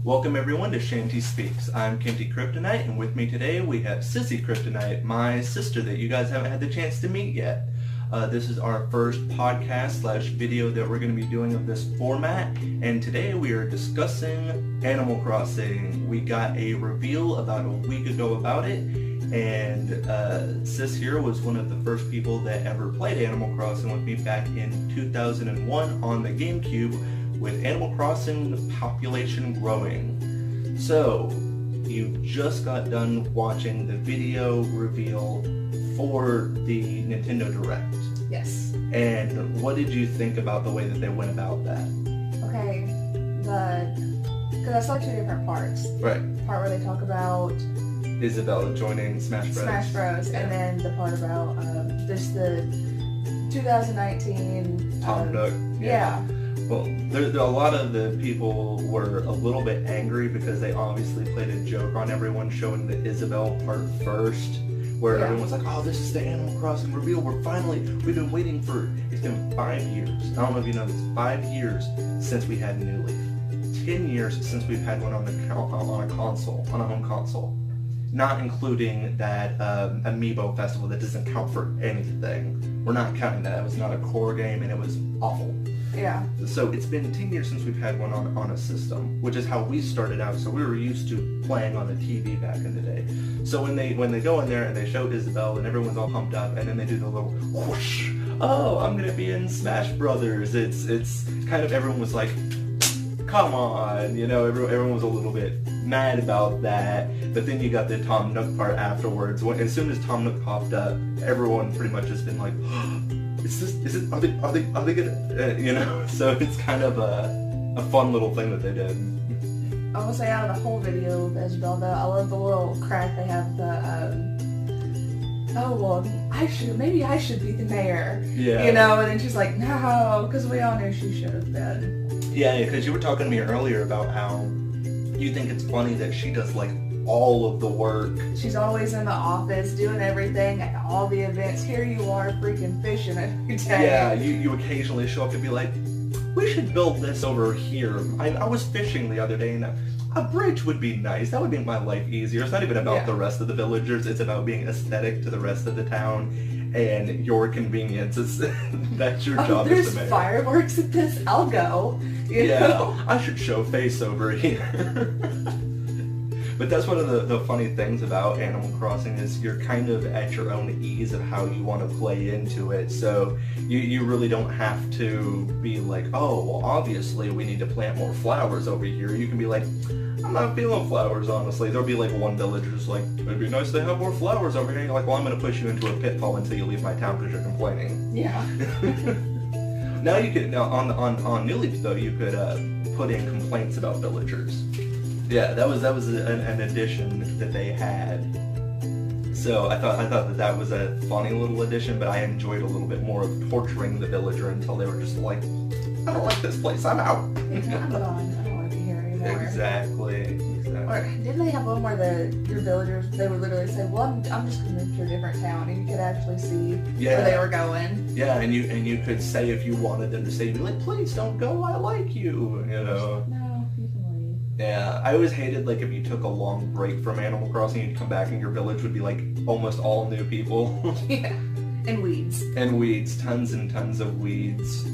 Welcome everyone to Shanty Speaks. I'm Kenty Kryptonite, and with me today we have Sissy Kryptonite, my sister that you guys haven't had the chance to meet yet. This is our first podcast / video that we're going to be doing of this format, and today we are discussing Animal Crossing. We got a reveal about a week ago about it, and Sis here was one of the first people that ever played Animal Crossing with me back in 2001 on the GameCube with Animal Crossing Population Growing. So, you just got done watching the video reveal for the Nintendo Direct. Yes. And what did you think about the way that they went about that? Okay, because I saw two different parts. Right. The part where they talk about Isabella joining Smash Bros. Yeah. And then the part about just the 2019 Tom Nook. Yeah. Well, there a lot of the people were a little bit angry because they obviously played a joke on everyone showing the Isabelle part first, where everyone was like, oh, this is the Animal Crossing reveal. We've been waiting for, it's been 5 years. I don't know if you know this, 5 years since we had New Leaf. 10 years since we've had one on a console, on a home console. Not including that Amiibo festival that doesn't count for anything. We're not counting that. It was not a core game and it was awful. Yeah. So it's been 10 years since we've had one on a system, which is how we started out. So we were used to playing on a TV back in the day. So when they go in there and they show Isabelle and everyone's all pumped up, and then they do the little whoosh, oh, I'm gonna be in Smash Brothers. It's kind of, everyone was like, come on, you know, everyone was a little bit mad about that. But then you got the Tom Nook part afterwards. As soon as Tom Nook popped up, everyone pretty much has been like, are they gonna, you know? So it's kind of a fun little thing that they did. I will say out of the whole video of Isabelle, though, I love the little crack they have oh well, maybe I should be the mayor. Yeah. You know, and then she's like, no, because we all knew she should have been. Yeah, because you were talking to me earlier about how you think it's funny that she does like all of the work. She's always in the office doing everything at all the events. Here you are freaking fishing every day. Yeah, you occasionally show up and be like, we should build this over here. I was fishing the other day and a bridge would be nice. That would make my life easier. It's not even about the rest of the villagers. It's about being aesthetic to the rest of the town and your convenience. That's your job as the mayor. There's fireworks at this. I'll go. You know? I should show face over here. But that's one of the funny things about Animal Crossing is you're kind of at your own ease of how you want to play into it. So you really don't have to be like, oh, well, obviously we need to plant more flowers over here. You can be like, I'm not feeling flowers, honestly. There'll be like one villager who's like, it'd be nice to have more flowers over here. And you're like, well, I'm going to push you into a pitfall until you leave my town because you're complaining. Yeah. Now you could, on New Leaf though, you could put in complaints about villagers. Yeah, that was an addition that they had. So I thought that was a funny little addition, but I enjoyed a little bit more of torturing the villager until they were just like, I don't like this place, I'm out. Yeah, I'm gone. I don't want to be here anymore. Exactly. Or didn't they have one where your villagers, they would literally say, well, I'm just going to move to a different town, and you could actually see where they were going. Yeah, and you could say if you wanted them to say, you'd be like, please don't go, I like you, you know. No, you can leave. Yeah, I always hated like if you took a long break from Animal Crossing, you'd come back and your village would be like almost all new people. Yeah, and weeds. And weeds, tons and tons of weeds.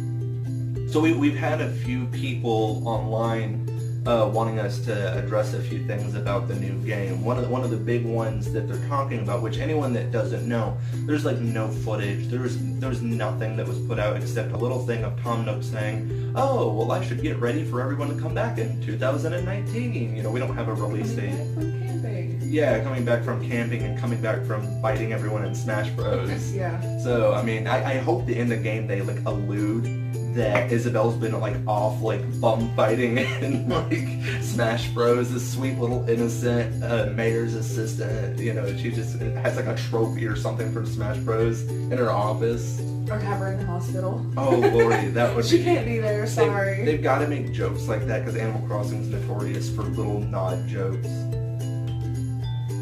So we've had a few people online wanting us to address a few things about the new game. One of the big ones that they're talking about, which anyone that doesn't know, there's like no footage. There's nothing that was put out except a little thing of Tom Nook saying, oh, well, I should get ready for everyone to come back in 2019. You know, we don't have a release date. From camping. Yeah, coming back from camping and coming back from fighting everyone in Smash Bros. Yeah. So, I mean, I hope that in the game they like allude that Isabelle's been like off like bum fighting in like Smash Bros. This sweet little innocent mayor's assistant. You know, she just has like a trophy or something from Smash Bros. In her office. Or have her in the hospital. Oh lordy, that would She can't be there, sorry. They've got to make jokes like that because Animal Crossing is notorious for little nod jokes.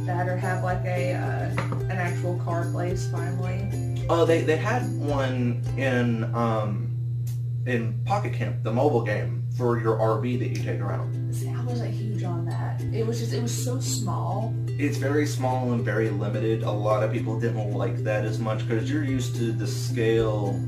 That or have like an actual car place finally. Oh, they had one in in Pocket Camp, the mobile game for your RV that you take around. See, I wasn't huge on that. It was so small. It's very small and very limited. A lot of people didn't like that as much because you're used to the scale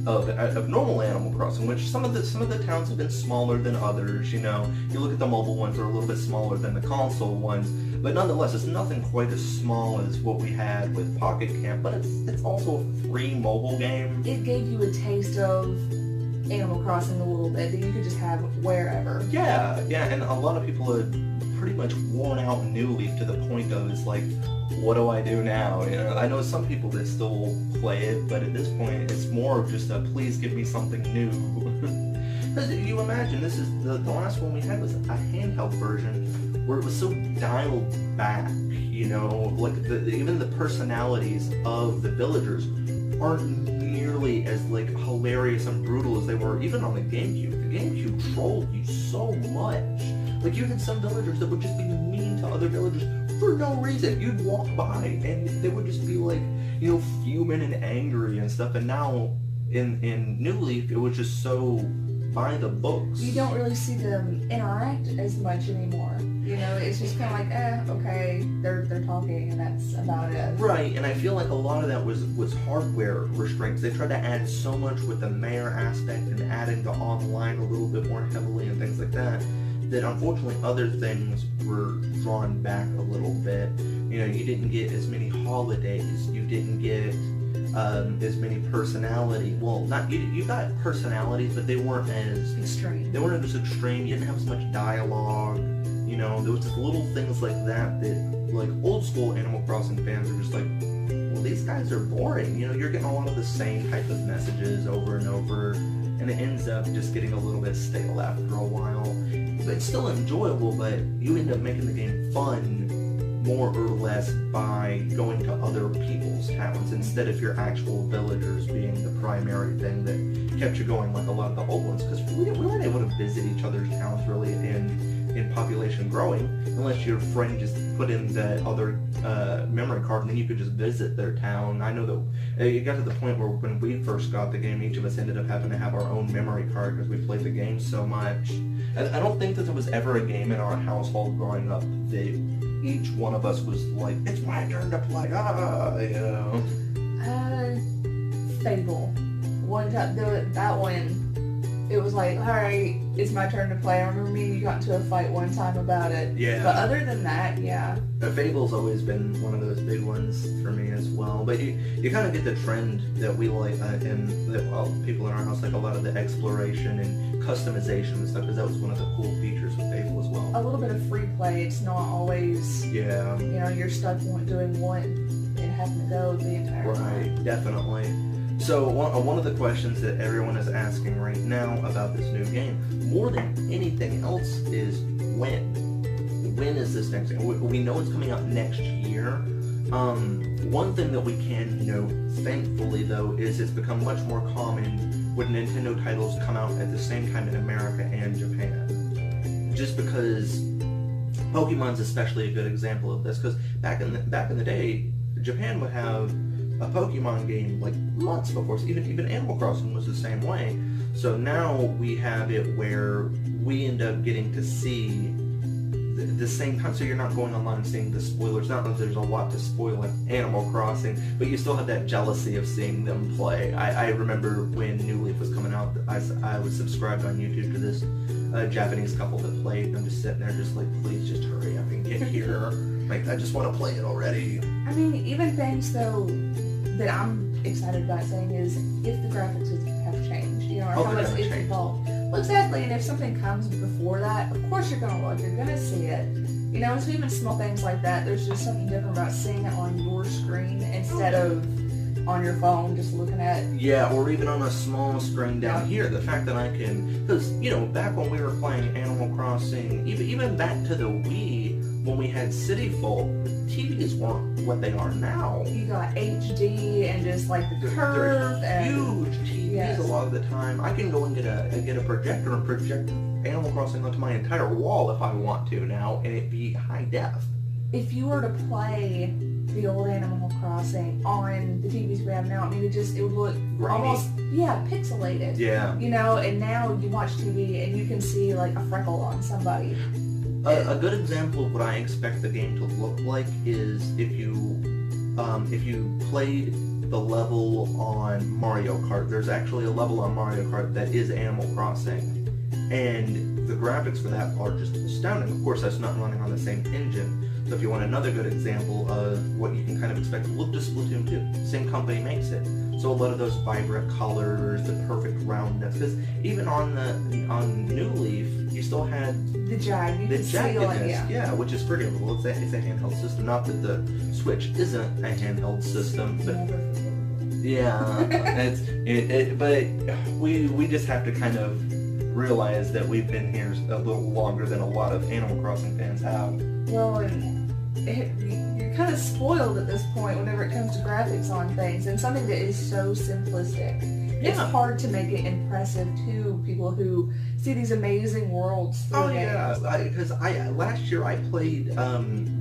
of normal Animal Crossing, which some of the towns have been smaller than others. You know, you look at the mobile ones; they're a little bit smaller than the console ones. But nonetheless, it's nothing quite as small as what we had with Pocket Camp. But it's also a free mobile game. It gave you a taste of Animal Crossing a little bit that you could just have wherever. Yeah, and a lot of people had pretty much worn out New Leaf to the point of it's like, what do I do now? You know, I know some people that still play it, but at this point, it's more of just a please give me something new. Because you imagine, this is the last one we had was a handheld version where it was so dialed back. You know, like even the personalities of the villagers aren't nearly as like hilarious and brutal as they were even on the GameCube. The GameCube trolled you so much. Like you had some villagers that would just be mean to other villagers for no reason. You'd walk by and they would just be like, you know, fuming and angry and stuff. And now in New Leaf, it was just so by the books. You don't really see them interact as much anymore. You know, it's just kind of like, okay, they're talking and that's about it. Right, and I feel like a lot of that was hardware restraints. They tried to add so much with the mayor aspect and adding the online a little bit more heavily and things like that, that unfortunately other things were drawn back a little bit. You know, you didn't get as many holidays, you didn't get as many personality. Well, not you got personalities, but they weren't as extreme. They weren't as extreme. You didn't have as much dialogue. You know, there was just little things like that like old school Animal Crossing fans are just like, well, these guys are boring. You know, you're getting a lot of the same type of messages over and over, and it ends up just getting a little bit stale after a while. But it's still enjoyable, but you end up making the game fun more or less by going to other people's towns instead of your actual villagers being the primary thing that kept you going like a lot of the old ones, because we weren't able to visit each other's towns really in population growing unless your friend just put in the other memory card and then you could just visit their town. I know that it got to the point where when we first got the game, each of us ended up having to have our own memory card because we played the game so much. I don't think that there was ever a game in our household growing up that each one of us was like, it's my turn to play, you know. Fable. One time, that one, it was like, alright, it's my turn to play. I remember me and you got into a fight one time about it. Yeah. But other than that, yeah. Fable's always been one of those big ones for me as well. But you kind of get the trend that we like, and that people in our house like a lot of the exploration and customization and stuff, because that was one of the cool features of Fable as well. A little bit of free play. It's not always, yeah, you know, you're stuck doing one and having to go the entire time. Right, definitely. So one of the questions that everyone is asking right now about this new game, more than anything else, is when? When is this next game? We know it's coming out next year. One thing that we can note, thankfully though, is it's become much more common when Nintendo titles come out at the same time in America and Japan. Just because Pokemon's especially a good example of this, because back in the day, Japan would have a Pokemon game like months before. So even Animal Crossing was the same way. So now we have it where we end up getting to see the same time. So you're not going online and seeing the spoilers. Not that there's a lot to spoil in Animal Crossing, but you still have that jealousy of seeing them play. I remember when New Leaf was coming out, I was subscribed on YouTube to this Japanese couple that played, and I'm just sitting there just like, please just hurry up and get here. Like, I just want to play it already. I mean, even things though that I'm excited about saying is if the graphics have changed, you know, or how much it's evolved. Well, exactly, and if something comes before that, of course you're going to look, you're going to see it. You know, so even small things like that, there's just something different about seeing it on your screen instead of on your phone just looking at. Yeah, or even on a small screen down here. The fact that I can, because, you know, back when we were playing Animal Crossing, even back to the Wii, when we had City Folk, TVs weren't what they are now. You got HD and just like the curve. They're huge TVs yes. A lot of the time. I can go and get a projector and project Animal Crossing onto my entire wall if I want to now, and it'd be high def. If you were to play the old Animal Crossing on the TVs we have now. I mean, it would look almost, pixelated. Yeah. You know, and now you watch TV and you can see like a freckle on somebody. A good example of what I expect the game to look like is if you played the level on Mario Kart. There's actually a level on Mario Kart that is Animal Crossing, and the graphics for that are just astounding. Of course, that's not running on the same engine. So if you want another good example of what you can kind of expect to look to Splatoon 2, same company makes it. So a lot of those vibrant colors, the perfect roundness, because even on New Leaf, you still had the jag, the jaggedness, which is forgivable. It's a handheld system. Not that the Switch isn't a handheld system, but but we just have to kind of realize that we've been here a little longer than a lot of Animal Crossing fans have. Well, and you're kind of spoiled at this point whenever it comes to graphics on things, and something that is so simplistic. It's hard to make it impressive to people who see these amazing worlds through games. Because last year I played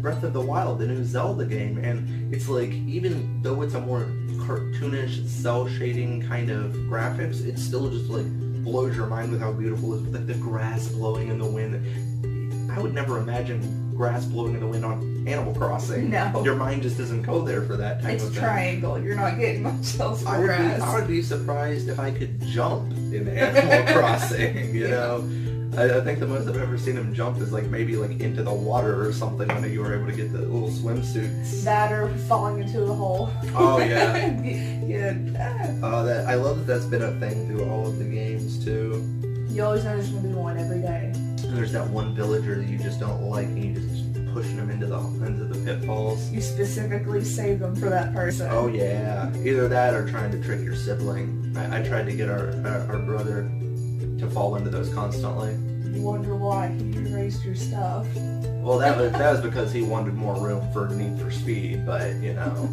Breath of the Wild, the new Zelda game, and it's like, even though it's a more cartoonish, cell shading kind of graphics, it still just like blows your mind with how beautiful it is, with like the grass blowing in the wind. I would never imagine grass blowing in the wind on Animal Crossing. No. Your mind just doesn't go there for that type of thing. It's triangle. You're not getting much else for grass. I would be surprised if I could jump in Animal Crossing, you know? I think the most I've ever seen him jump is like maybe like into the water or something when you were able to get the little swimsuits. That or falling into a hole. Oh, yeah. Yeah. I love that that's been a thing through all of the games, too. You always know there's going to be one every day. And there's that one villager that you just don't like, and you just pushing them into the pitfalls. You specifically save them for that person. Oh yeah, either that or trying to trick your sibling. I tried to get our brother to fall into those constantly. You wonder why he erased your stuff. Well, that was because he wanted more room for Need for Speed, but you know,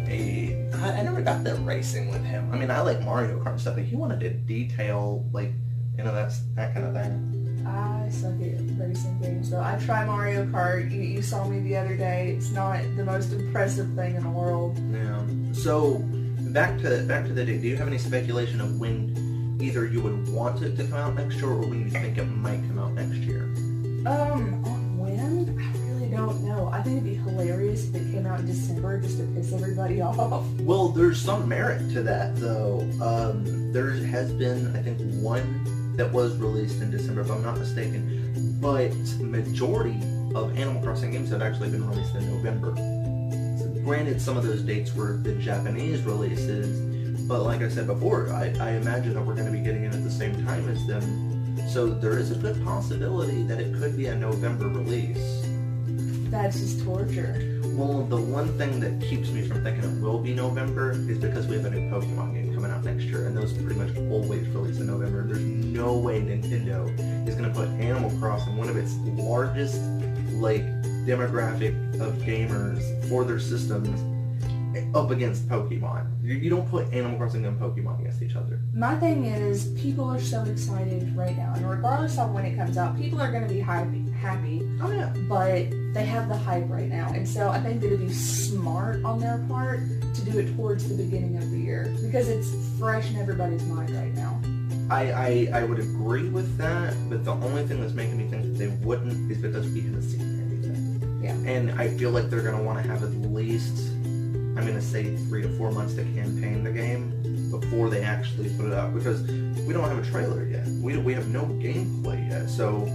I never got that racing with him. I mean, I like Mario Kart and stuff, but he wanted to detail, like, you know, that kind of thing. I suck at racing games, so I try Mario Kart. You saw me the other day. It's not the most impressive thing in the world. Yeah. So back to the day. Do you have any speculation of when either you would want it to come out next year, or when you think it might come out next year? On when? I really don't know. I think it'd be hilarious if it came out in December just to piss everybody off. Well, there's some merit to that, though. There has been, I think, one that was released in December, if I'm not mistaken, but majority of Animal Crossing games have actually been released in November. So granted, some of those dates were the Japanese releases, but like I said before, I imagine that we're going to be getting it at the same time as them, so there is a good possibility that it could be a November release. That's just torture. Well, the one thing that keeps me from thinking it will be November is because we have a new Pokemon game coming out next year, and those pretty much always release in November. There's no way Nintendo is going to put Animal Crossing, one of its largest, like, demographic of gamers for their systems, up against Pokemon. You don't put Animal Crossing and Pokemon against each other. My thing is, people are so excited right now, and regardless of when it comes out, people are going to be happy. Oh yeah. But they have the hype right now, and so I think that it'd be smart on their part to do it towards the beginning of the year, because it's fresh in everybody's mind right now. I would agree with that, but the only thing that's making me think that they wouldn't is because we haven't seen anything. Yeah. And I feel like they're going to want to have at least, I'm going to say 3 to 4 months to campaign the game before they actually put it out, because we don't have a trailer yet. We have no gameplay yet, so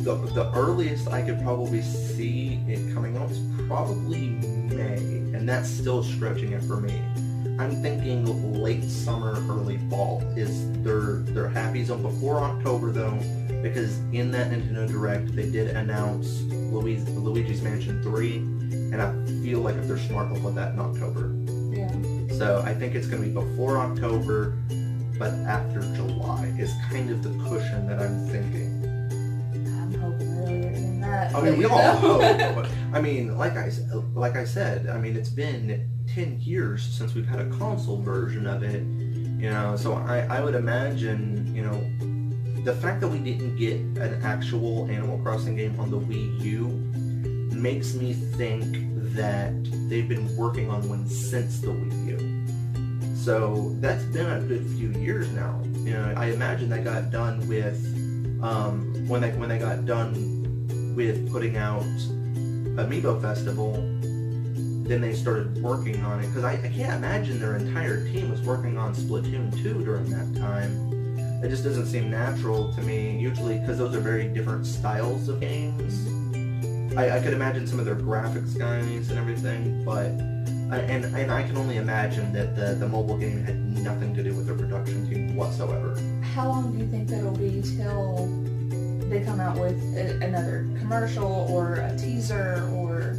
the earliest I could probably see it coming out is probably May, and that's still stretching it for me. I'm thinking late summer, early fall is their happy zone. Before October, though, because in that Nintendo Direct they did announce Luigi's Mansion 3, and I feel like if they're smart, they'll put that in October. Yeah. So I think it's going to be before October, but after July is kind of the cushion that I'm thinking. I'm hoping earlier than that. I mean, we all hope. I mean, like I said, I mean, it's been 10 years since we've had a console version of it, you know, so I would imagine, you know, the fact that we didn't get an actual Animal Crossing game on the Wii U makes me think that they've been working on one since the Wii U. So that's been a good few years now. You know, I imagine they got done with when they got done with putting out Amiibo Festival. Then they started working on it, because I can't imagine their entire team was working on Splatoon 2 during that time. It just doesn't seem natural to me, usually because those are very different styles of games. I could imagine some of their graphics guys and everything, but and I can only imagine that the mobile game had nothing to do with their production team whatsoever. How long do you think that'll be till they come out with another commercial or a teaser or...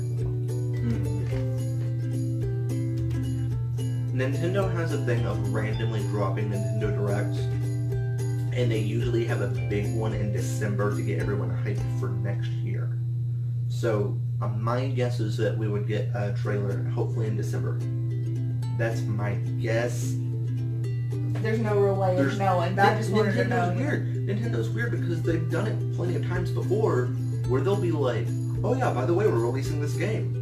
Nintendo has a thing of randomly dropping Nintendo Directs, and they usually have a big one in December to get everyone hyped for next year. So my guess is that we would get a trailer hopefully in December. That's my guess. There's no real way of knowing, but I just wanted to know. Nintendo's weird because they've done it plenty of times before where they'll be like, oh yeah, by the way, we're releasing this game.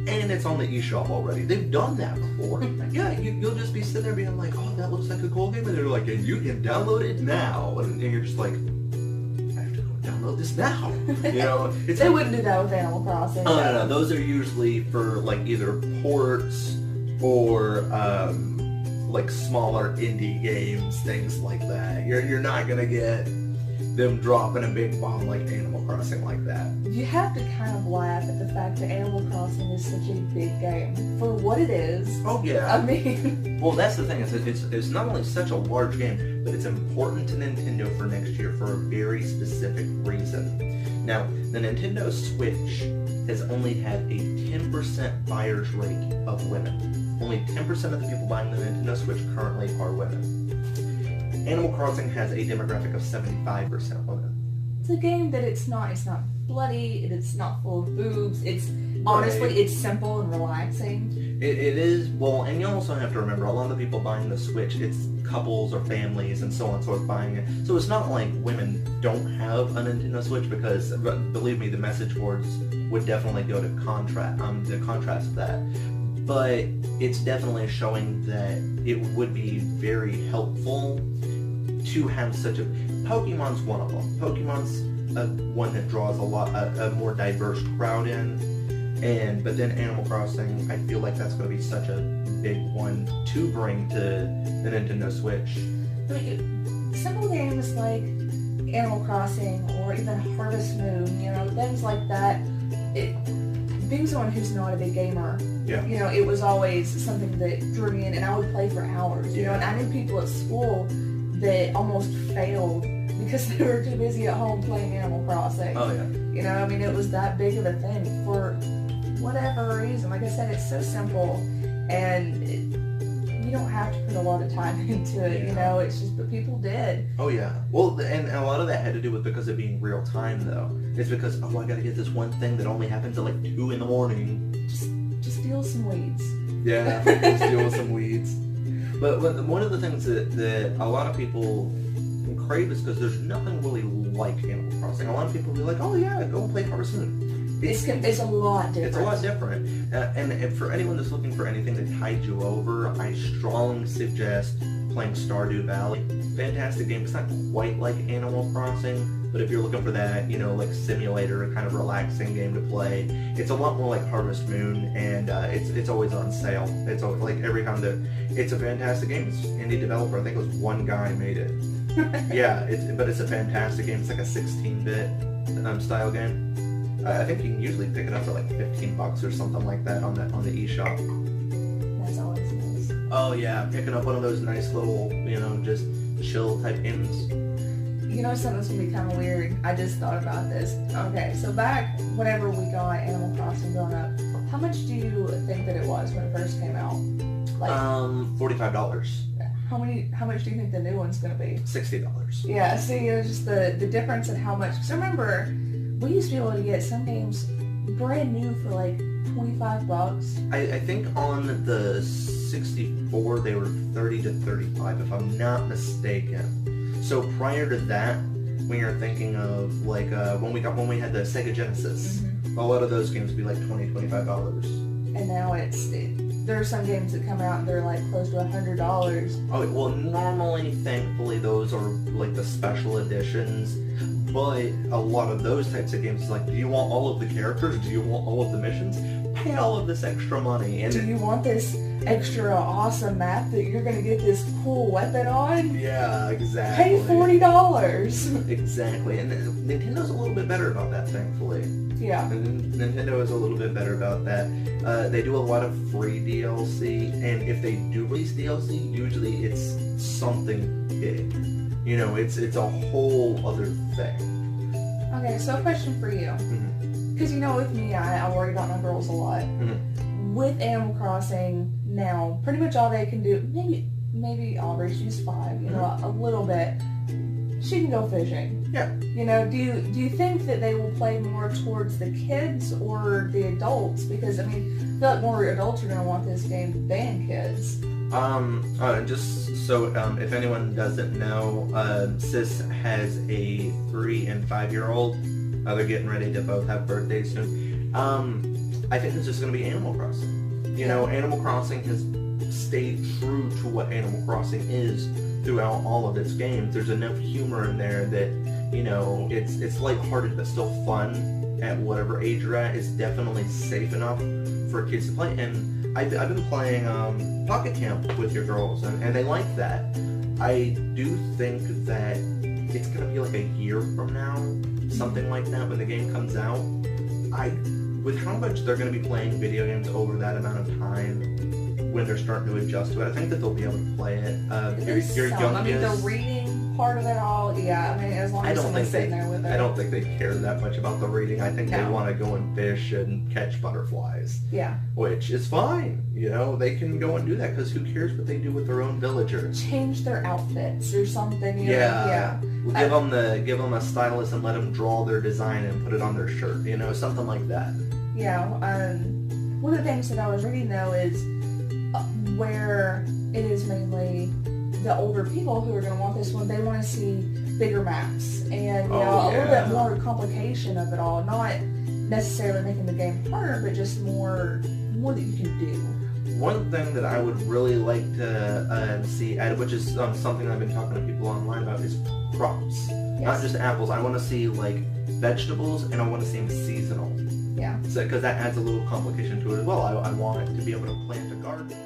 And it's on the eShop already. They've done that before. Yeah, you'll just be sitting there being like, oh, that looks like a cool game. And they're like, and you can download it now. And you're just like, I have to go download this now. You know, they wouldn't do that with Animal Crossing. Oh, no. Those are usually for like either ports or like smaller indie games, things like that. You're not going to get them dropping a big bomb like Animal Crossing like that. You have to kind of laugh at the fact that Animal Crossing is such a big game for what it is. Oh yeah. I mean, well, that's the thing, is it's not only such a large game, but it's important to Nintendo for next year for a very specific reason. Now, the Nintendo Switch has only had a 10% buyer's rate of women. Only 10% of the people buying the Nintendo Switch currently are women. Animal Crossing has a demographic of 75% women. It's a game that it's not bloody, it's not full of boobs, honestly, it's simple and relaxing. It is, well, and you also have to remember, a lot of the people buying the Switch, it's couples or families and so on and so forth buying it. So it's not like women don't have a Nintendo Switch, because, believe me, the message boards would definitely go to contrast that. But it's definitely showing that it would be very helpful to have such a... Pokemon's one of them. Pokemon's one that draws a more diverse crowd in, but then Animal Crossing, I feel like that's going to be such a big one to bring to the Nintendo Switch. I mean, simple games like Animal Crossing or even Harvest Moon, you know, things like that. Being someone who's not a big gamer, yeah. You know, it was always something that drew me in, and I would play for hours, you know, and I knew people at school that almost failed because they were too busy at home playing Animal Crossing. Oh, yeah. You know, I mean, it was that big of a thing for whatever reason. Like I said, it's so simple, and you don't have to put a lot of time into it, you know, it's just, but people did. Oh, yeah. Well, and a lot of that had to do with because of being real time, though. It's because, oh, I gotta get this one thing that only happens at like 2 in the morning. Just steal some weeds. Yeah, steal some weeds. But one of the things that a lot of people crave is because there's nothing really like Animal Crossing. A lot of people will be like, oh yeah, go and play Harvest Moon. It's a lot different. It's a lot different. And for anyone that's looking for anything to tide you over, I strongly suggest playing Stardew Valley. Fantastic game. It's not quite like Animal Crossing, but if you're looking for that, you know, like simulator, kind of relaxing game to play, it's a lot more like Harvest Moon, and it's always on sale. It's always, like every time it's a fantastic game. It's indie developer. I think it was one guy made it. Yeah, but it's a fantastic game. It's like a 16-bit style game. I think you can usually pick it up for like $15 or something like that on the eShop. That's always nice. Oh yeah, picking up one of those nice little, you know, just chill type games. You know, something's gonna be kind of weird. I just thought about this. Okay, so back whenever we got Animal Crossing growing up, how much do you think that it was when it first came out? Like $45. How much do you think the new one's gonna be? $60. Yeah, see, it was just the difference in how much. Because I remember we used to be able to get some games brand new for like $25. I think on the 64 they were $30 to $35, if I'm not mistaken. So prior to that, when you're thinking of like when we had the Sega Genesis, a lot of those games would be like $20-$25. And now there are some games that come out and they're like close to $100. Oh well, normally, thankfully, those are like the special editions. But a lot of those types of games is like, do you want all of the characters? Do you want all of the missions? Pay all of this extra money. And do you want this extra awesome map that you're going to get this cool weapon on? Yeah, exactly. Pay $40. Exactly. And Nintendo's a little bit better about that, thankfully. Yeah. And Nintendo is a little bit better about that. They do a lot of free DLC, and if they do release DLC, usually it's something big. You know, it's a whole other thing. Okay, so a question for you. Because, you know, with me, I worry about my girls a lot. With Animal Crossing, now, pretty much all they can do, maybe Aubrey, she's 5, you know, a little bit. She can go fishing. Yeah. You know, do you think that they will play more towards the kids or the adults? Because, I mean, I feel like more adults are going to want this game than kids. Just so if anyone doesn't know, Sis has a 3 and 5-year-old. They're getting ready to both have birthdays soon. I think it's just going to be Animal Crossing. You know, Animal Crossing has stayed true to what Animal Crossing is throughout all of its games. There's enough humor in there that, you know, it's lighthearted but still fun at whatever age you're at. It's definitely safe enough for kids to play. And I've been playing Pocket Camp with your girls, and they like that. I do think that it's going to be like a year from now, something like that, when the game comes out. With how much they're going to be playing video games over that amount of time, when they're starting to adjust to it, I think that they'll be able to play it. Your youngest, I mean, the reading part of it all, yeah. I mean, as long as someone's sitting there with it. I don't think they care that much about the reading. I think they want to go and fish and catch butterflies. Yeah. Which is fine. You know, they can go and do that because who cares what they do with their own villagers? Change their outfits or something. You know? Yeah. Give them a stylus and let them draw their design and put it on their shirt. You know, something like that. Yeah. One of the things that I was reading though is where it is mainly the older people who are going to want this one. They want to see bigger maps and you know, a little bit more complication of it all. Not necessarily making the game harder, but just more that you can do. One thing that I would really like to see added, which is something I've been talking to people online about, is crops. Yes. Not just apples. I want to see like vegetables, and I want to see them seasonal. Yeah. So because that adds a little complication to it as well. I want to be able to plant a garden.